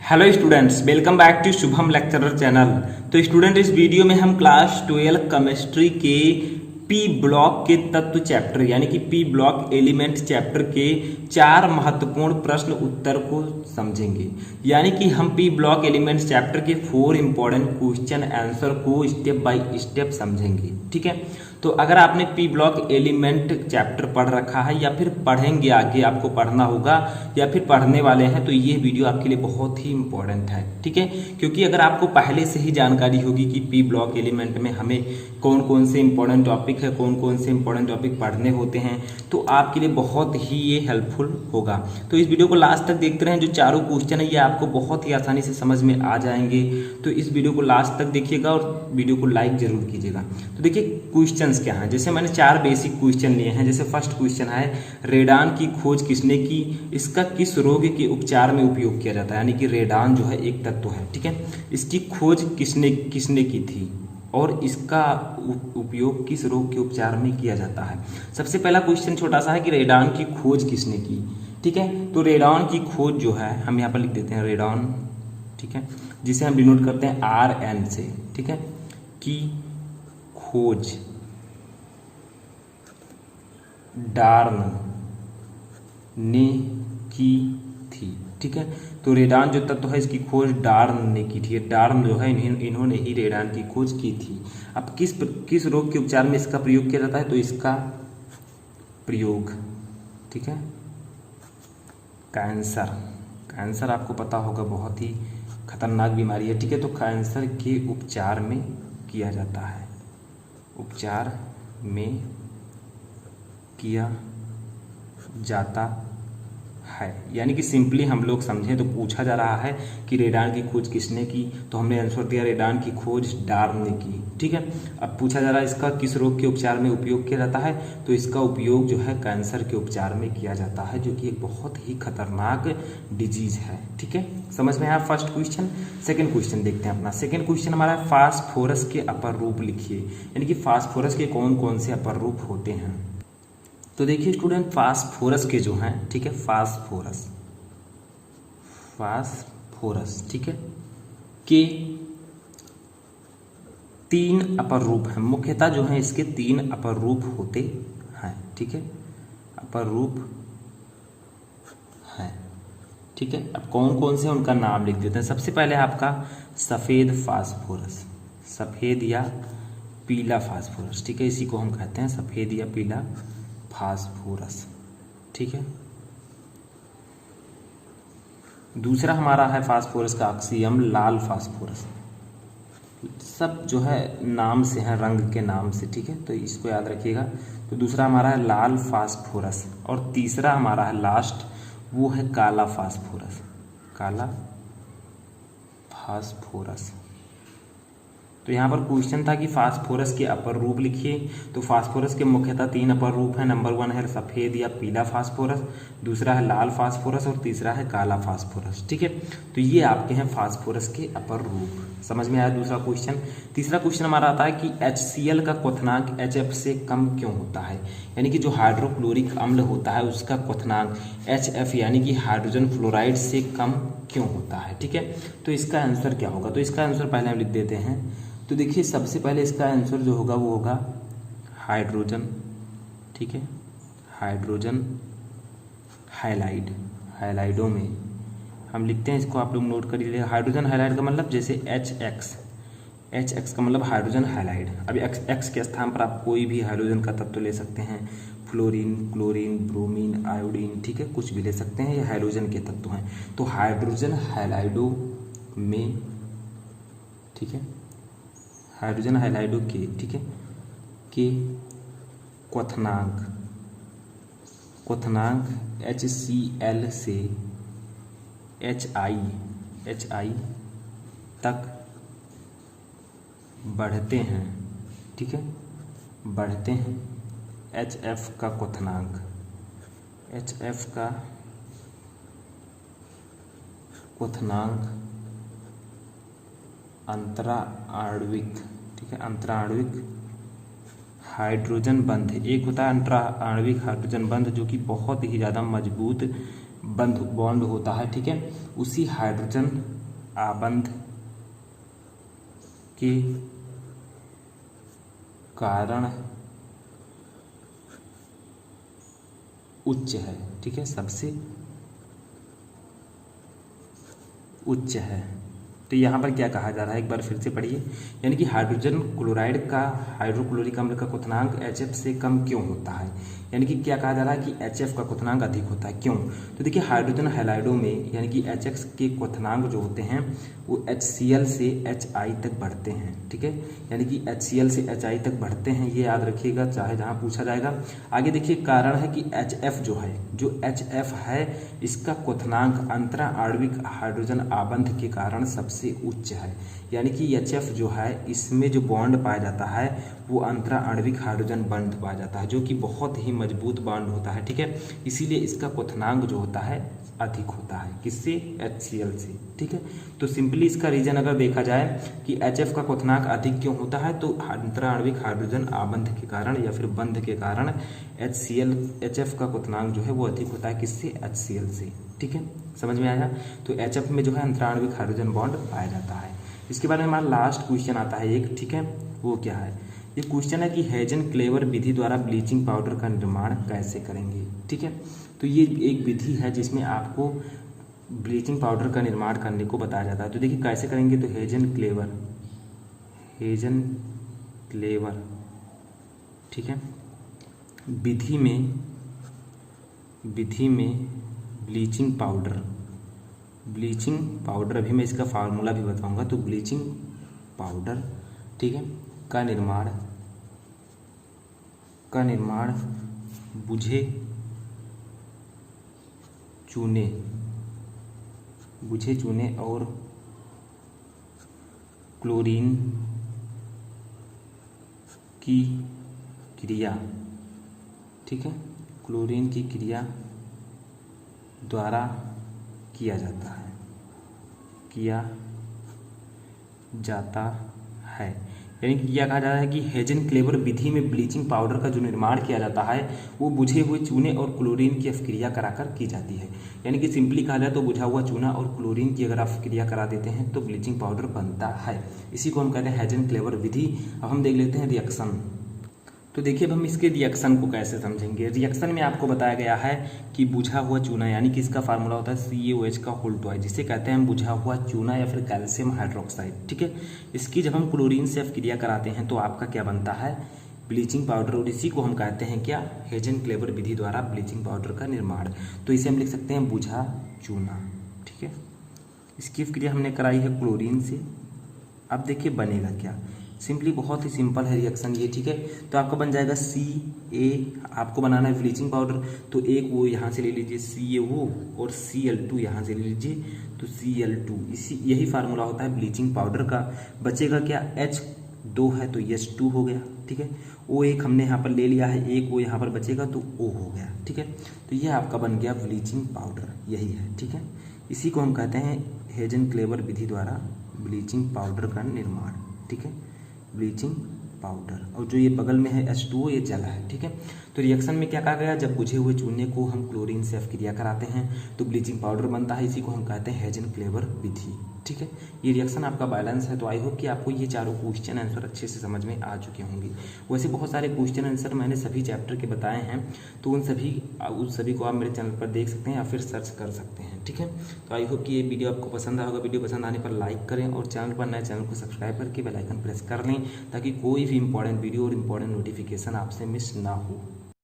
Hello students, welcome back to Shubham lecturer channel. तो student, इस वीडियो में हम क्लास 12 केमिस्ट्री के पी ब्लॉक के तत्व चैप्टर यानी कि पी ब्लॉक एलिमेंट चैप्टर के 4 महत्वपूर्ण प्रश्न उत्तर को समझेंगे। यानी कि हम पी ब्लॉक एलिमेंट चैप्टर के 4 इंपॉर्टेंट क्वेश्चन आंसर को स्टेप बाय स्टेप समझेंगे। ठीक है, तो अगर आपने पी ब्लॉक एलिमेंट चैप्टर पढ़ रखा है या फिर पढ़ेंगे, आगे आपको पढ़ना होगा या फिर पढ़ने वाले हैं, तो ये वीडियो आपके लिए बहुत ही इंपॉर्टेंट है। ठीक है, क्योंकि अगर आपको पहले से ही जानकारी होगी कि पी ब्लॉक एलिमेंट में हमें कौन कौन से इंपॉर्टेंट टॉपिक है, कौन कौन से इंपॉर्टेंट टॉपिक पढ़ने होते हैं, तो आपके लिए बहुत ही ये हेल्पफुल होगा। तो इस वीडियो को लास्ट तक देखते रहें। जो चारों क्वेश्चन है ये आपको बहुत ही आसानी से समझ में आ जाएंगे। तो इस वीडियो को लास्ट तक देखिएगा और वीडियो को लाइक जरूर कीजिएगा। तो देखिए क्वेश्चन क्या है। जैसे मैंने 4 बेसिक क्वेश्चन लिए हैं। जैसे फर्स्ट क्वेश्चन है, रेडान की खोज किसने की, इसका किस रोग के उपचार में उपयोग किया जाता है। यानी कि रेडान जो है एक तत्व है, ठीक है, इसकी खोज किसने की थी और इसका उपयोग किस रोग के उपचार में किया जाता है। सबसे पहला क्वेश्चन छोटा सा है कि रेडान की खोज किसने की। ठीक है, तो रेडान की खोज जो है हम यहाँ पर लिख देते हैं रेडान, ठीक है, जिसे हम डिनोट करते हैं RN से। ठीक है, की खोज डार्न ने की थी। ठीक है, तो रेडान जो तत्व है इसकी खोज डार्न ने की थी। डार्न जो है इन्होंने ही रेडान की खोज की थी। अब किस रोग के उपचार में इसका प्रयोग किया जाता है, तो इसका प्रयोग, ठीक है, कैंसर आपको पता होगा बहुत ही खतरनाक बीमारी है। ठीक है, तो कैंसर के उपचार में किया जाता है, उपचार में किया जाता है। यानी कि सिंपली हम लोग समझें तो पूछा जा रहा है कि रेडान की खोज किसने की, तो हमने आंसर दिया रेडान की खोज डार्न ने की। ठीक है, अब पूछा जा रहा है इसका किस रोग के उपचार में उपयोग किया जाता है, तो इसका उपयोग जो है कैंसर के उपचार में किया जाता है, जो कि एक बहुत ही खतरनाक डिजीज है। ठीक है, समझ में आया फर्स्ट क्वेश्चन। सेकंड क्वेश्चन देखते हैं अपना। सेकंड क्वेश्चन हमारा है, फास्फोरस के अपर रूप लिखिए। यानी कि फास्फोरस के कौन कौन से अपर रूप होते हैं। तो देखिए स्टूडेंट, फास्फोरस के जो हैं, ठीक है, फास्फोरस, ठीक है, के 3 अपर रूप हैं। मुख्यतः जो है इसके 3 अपर रूप होते हैं। ठीक है, अपर रूप हैं। ठीक है, अब कौन कौन से उनका नाम लिख देते हैं। सबसे पहले आपका सफेद फास्फोरस, सफेद या पीला फास्फोरस। ठीक है, इसी को हम कहते हैं सफेद या पीला फास्फोरस। ठीक है, दूसरा हमारा है फास्फोरस का अक्सियम लाल फास्फोरस। सब जो है नाम से है, रंग के नाम से। ठीक है, तो इसको याद रखिएगा। तो दूसरा हमारा है लाल फास्फोरस और तीसरा हमारा है लास्ट, वो है काला फास्फोरस, काला फास्फोरस। तो यहाँ पर क्वेश्चन था कि फास्फोरस के अपर रूप लिखिए। तो फास्फोरस के मुख्यतः 3 अपर रूप हैं। नंबर 1 है सफ़ेद या पीला फास्फोरस, दूसरा है लाल फास्फोरस और तीसरा है काला फास्फोरस। ठीक है, तो ये आपके हैं फास्फोरस के अपर रूप। समझ में आया दूसरा क्वेश्चन। तीसरा क्वेश्चन हमारा आता है कि HCl का क्वथनांक HF से कम क्यों होता है। यानी कि जो हाइड्रोक्लोरिक अम्ल होता है उसका क्वथनांक HF यानी कि हाइड्रोजन फ्लोराइड से कम क्यों होता है। ठीक है, तो इसका आंसर क्या होगा। तो इसका आंसर पहले हम लिख देते हैं। तो देखिए सबसे पहले इसका आंसर जो होगा वो होगा हाइड्रोजन। ठीक है, हाइड्रोजन हाइलाइड, हाइलाइडों में हम लिखते हैं, इसको आप लोग नोट कर लीजिए। हाइड्रोजन हाइलाइड का मतलब जैसे HX का मतलब हाइड्रोजन हाइलाइड। अभी X के स्थान पर आप कोई भी हाइड्रोजन का तत्व ले सकते हैं, फ्लोरीन, क्लोरीन, ब्रोमीन, आयोडीन, ठीक है, कुछ भी ले सकते हैं, ये हाइड्रोजन के तत्व हैं। तो हाइड्रोजन हाइलाइडों में, ठीक है, हाइड्रोजन हाइलाइडों के, ठीक है, के क्वथनांक HCl से HI तक बढ़ते हैं। ठीक है, बढ़ते हैं। HF का क्वथनांक, HF का क्वथनांक अंतराण्विक, ठीक है, अंतराण्विक हाइड्रोजन बंध, एक होता है अंतराण्विक हाइड्रोजन बंध जो कि बहुत ही ज़्यादा मजबूत बंध बॉन्ड होता है। ठीक है, उसी हाइड्रोजन आबंध के कारण उच्च है। ठीक है, सबसे उच्च है। तो यहाँ पर क्या कहा जा रहा है, एक बार फिर से पढ़िए। यानी कि हाइड्रोजन क्लोराइड का हाइड्रोक्लोरिक अम्ल का क्वथनांक HF से कम क्यों होता है। यानी कि क्या कहा जा रहा है कि HF का क्वथनांक अधिक होता है, क्यों। तो देखिए हाइड्रोजन हैलाइडों में यानी कि HX के क्वथनांक जो होते हैं वो HCl से HI तक बढ़ते हैं। ठीक है, यानी कि HCl से HI तक बढ़ते हैं, ये याद रखिएगा चाहे जहाँ पूछा जाएगा। आगे देखिए कारण है कि HF जो HF है इसका क्वथनांक अंतरा आणविक हाइड्रोजन आबंध के कारण सबसे उच्च है। यानी कि HF जो है इसमें जो बॉन्ड पाया जाता है वो अंतरा आणविक हाइड्रोजन बॉन्ड पाया जाता है, जो कि बहुत ही मजबूत बॉन्ड होता है। ठीक है, इसीलिए इसका क्वथनांक जो होता है अधिक होता है, किससे, HCl से। ठीक है, तो सिंपली इसका रीजन अगर देखा जाए कि HF का क्वथनांक अधिक क्यों होता है, तो अंतरा आणविक हाइड्रोजन आबंध के कारण या फिर बंध के कारण HF का क्वथनांक जो है वो अधिक होता है, किससे, HCl से। ठीक है, समझ में आया। तो HF में जो है अंतरा आणविक हाइड्रोजन बॉन्ड पाया जाता है। इसके बाद में हमारा लास्ट क्वेश्चन आता है एक। ठीक है, वो क्या है, ये क्वेश्चन है कि हेजन-क्लेवर विधि द्वारा ब्लीचिंग पाउडर का निर्माण कैसे करेंगे। ठीक है, तो ये एक विधि है जिसमें आपको ब्लीचिंग पाउडर का निर्माण करने को बताया जाता है। तो देखिए कैसे करेंगे, तो हेजन-क्लेवर ठीक है विधि में ब्लीचिंग पाउडर अभी मैं इसका फार्मूला भी बताऊंगा। तो ब्लीचिंग पाउडर, ठीक है, का निर्माण बुझे चूने और क्लोरीन की क्रिया, ठीक है, क्लोरीन की क्रिया द्वारा किया जाता है। यानी कि क्या कहा जा रहा है कि हेजन-क्लेवर विधि में ब्लीचिंग पाउडर का जो निर्माण किया जाता है वो बुझे हुए चूने और क्लोरीन की अपक्रिया कराकर की जाती है। यानी कि सिंपली कहा जाए तो बुझा हुआ चूना और क्लोरीन की अगर आप अपक्रिया करा देते हैं तो ब्लीचिंग पाउडर बनता है। इसी को हम कहते हैं हेजन-क्लेवर विधि। अब हम देख लेते हैं रिएक्शन। तो देखिए अब हम इसके रिएक्शन को कैसे समझेंगे। रिएक्शन में आपको बताया गया है कि बुझा हुआ चूना, यानी कि इसका फार्मूला होता है CaOH का होल टू, जिसे कहते हैं हम बुझा हुआ चूना या फिर कैल्शियम हाइड्रोक्साइड। ठीक है, इसकी जब हम क्लोरीन से अपक्रिया कराते हैं तो आपका क्या बनता है, ब्लीचिंग पाउडर। और इसी को हम कहते हैं क्या, हेजन-क्लेवर विधि द्वारा ब्लीचिंग पाउडर का निर्माण। तो इसे हम लिख सकते हैं बुझा चूना। ठीक है, इसकी अपक्रिया हमने कराई है क्लोरीन से। अब देखिए बनेगा क्या, सिंपली बहुत ही सिंपल है रिएक्शन ये। ठीक है, तो आपका बन जाएगा Ca, आपको बनाना है ब्लीचिंग पाउडर, तो एक वो यहाँ से ले लीजिए CaO और Cl2 यहाँ से ले लीजिए, तो Cl2, यही फार्मूला होता है ब्लीचिंग पाउडर का। बचेगा क्या, H2 है तो H2 हो गया। ठीक है, O1 हमने यहाँ पर ले लिया है, एक वो यहाँ पर बचेगा तो O हो गया। ठीक है, तो यह आपका बन गया ब्लीचिंग पाउडर, यही है। ठीक है, इसी को हम कहते हैं हेजन-क्लेवर विधि द्वारा ब्लीचिंग पाउडर का निर्माण। ठीक है, ब्लीचिंग पाउडर। और जो ये बगल में है H2O, ये जल है। ठीक है, तो रिएक्शन में क्या कहा गया, जब बुझे हुए चूने को हम क्लोरीन से अपक्रिया कराते हैं तो ब्लीचिंग पाउडर बनता है। इसी को हम कहते हैं हेजन-क्लेवर विधि। ठीक है, ये रिएक्शन आपका बैलेंस है। तो आई होप कि आपको ये चारों क्वेश्चन आंसर अच्छे से समझ में आ चुके होंगे। वैसे बहुत सारे क्वेश्चन आंसर मैंने सभी चैप्टर के बताए हैं, तो उन सभी को आप मेरे चैनल पर देख सकते हैं या फिर सर्च कर सकते हैं। ठीक है, तो आई होप कि ये वीडियो आपको पसंद आएगा। वीडियो पसंद आने पर लाइक करें और चैनल पर नए चैनल को सब्सक्राइब करके बेल आइकन प्रेस कर लें, ताकि कोई भी इंपॉर्टेंट वीडियो और इंपॉर्टेंट नोटिफिकेशन आपसे मिस ना हो।